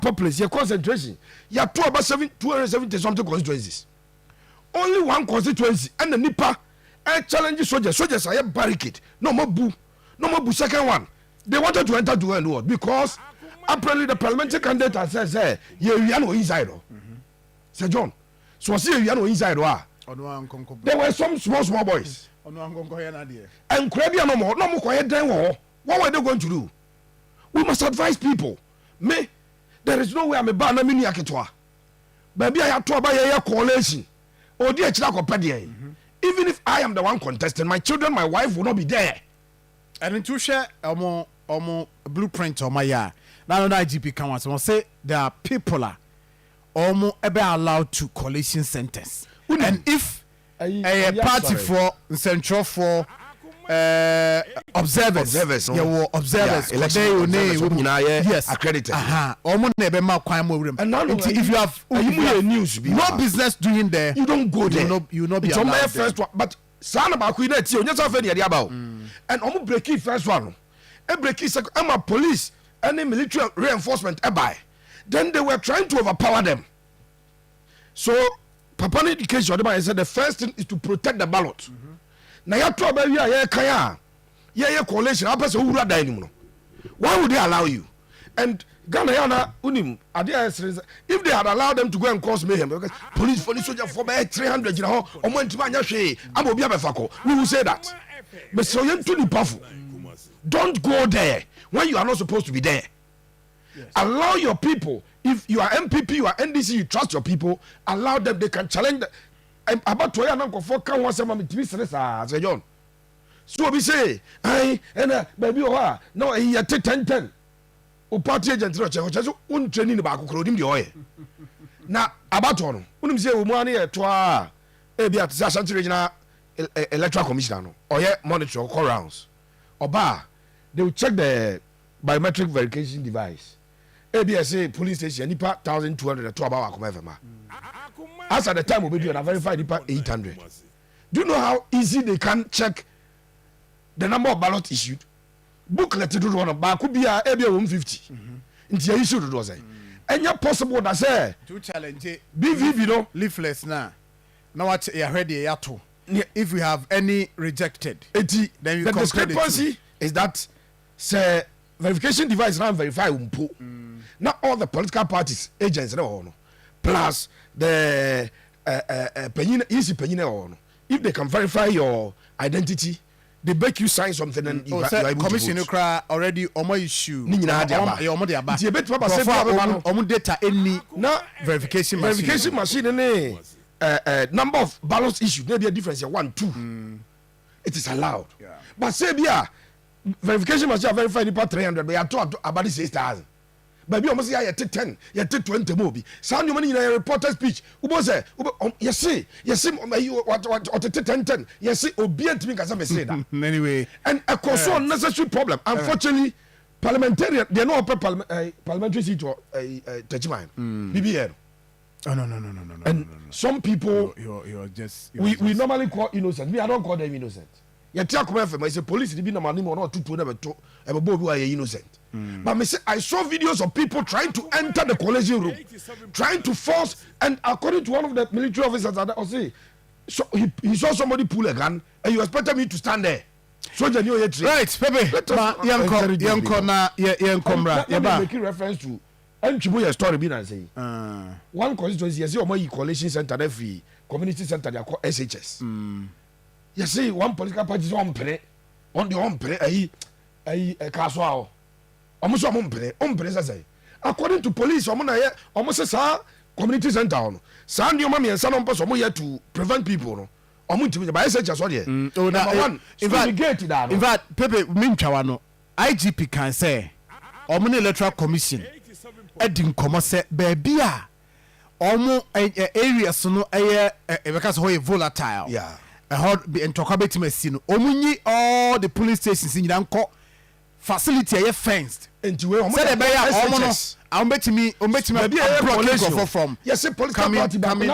populace, your concentration. You have 270 something constituencies. Only one constituency and the Nipa challenge soldiers. Soldiers are a barricade. No more boo. No more boo. Second one. They wanted to enter to end war because apparently the parliamentary candidate says, hey, you know inside. Sir John. So I see you know inside. There were some small boys. And Krabia no more quiet than war. What were they going to do? We must advise people. Me, there is no way I'm a banner mini aketwa. Baby, I have to buy a coalition. Oh, dear Chilaco. Even if I am the one contesting, my children, my wife will not be there. And in to share a blueprint on my yard. Now, the IGP can say there are people almost ever allowed to coalition centers. And if a party for central for observers, yes, accredited. And now, if you have news, no business doing there, you don't go there. You not be it's allowed. It's first one, but son about Queen you just have any about. And I'm breaking first one. A breaking second. I'm a police and a military reinforcement. Then they were trying to overpower them. So, Papa education, I said the first thing is to protect the ballot. Now you talk about yeah coalition. Why would they allow you? And Ghana unim if they had allowed them to go and cause mayhem because police soldier for 300 you know we will say that. But so you too powerful. Don't go there when you are not supposed to be there. Yes. Allow your people. If you are MPP, you are NDC, you trust your people. Allow them. They can challenge. About to for can one some Say John. So we say, hey, and baby, no, he had 10. O party agent so un training baako kro dim de oye na abato no unim say o mu ane eto e bia tsa Ashanti regional electoral commissioner no oye monitor call rounds oba they will check the biometric verification device e bia say police station nipa 1200 to about Akoma FM as at the time we do and verify nipa 800. Do you know how easy they can check the number of ballots issued? Booklet to do one back could be a 150 into your issue to do say and you're possible that say to challenge BVB no leafless now what you heard yato if we have any rejected then you the discrepancy is that say verification device now verify not all the political parties agents no plus the easy penny if they can verify your identity. They make you sign something and you are able commission to vote. already omo issue omo data any verification machine number of ballots issued maybe a difference 1 2 it is allowed but say bia verification machine verify the 300 but you are about 6,000 but you almost say 10 you take 20 more be sound your money in a reporter speech ubo say yes what 10 yes obedient me can say that anyway and a cause unnecessary problem unfortunately parliamentarian they know parliamentary seat or Tejimai BBN no and some people you're just we normally call innocent me I don't call them innocent you tell Akoma FM I say police be no money or to never to be innocent. But me say, I saw videos of people trying to enter the coalition room, trying to force, and according to one of the military officers, I say, so he saw somebody pull a gun, and you expected me to stand there. Soldier knew it. Right, Pepe. Making reference to Chibuya story being and say, one constituency, yes, my coalition center, every community center, they are called SHS. You see, one political party is on the a casual. Almost according to police, almost a community center. Sandy, mommy, and son of us here to prevent people. By SHS, in fact, Pepe Minchawano, IGP can say, Omni Electoral Commission, Edding Commerce, baby, almost area so because volatile. Yeah. I heard and talk about Messino. Omuni all the police stations in Yanko. Facility are fenced. And you will say I'll bet me from yes, a political party coming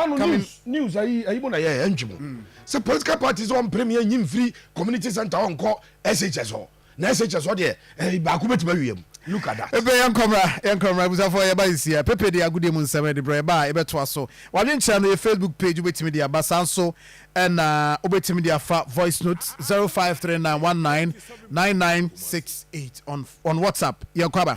news. I want to engine. So political parties on premier in free community center on call SHS. SHS what there? Bakubet Mariam. Look at that. Ebe yankomra busafo ye ba isia pepe de agude mu nsem de bre ba ebe to aso wadwen cha no Facebook page obetimi de abasa so na obetimi de afa voice note 0539199968 on WhatsApp yankwaba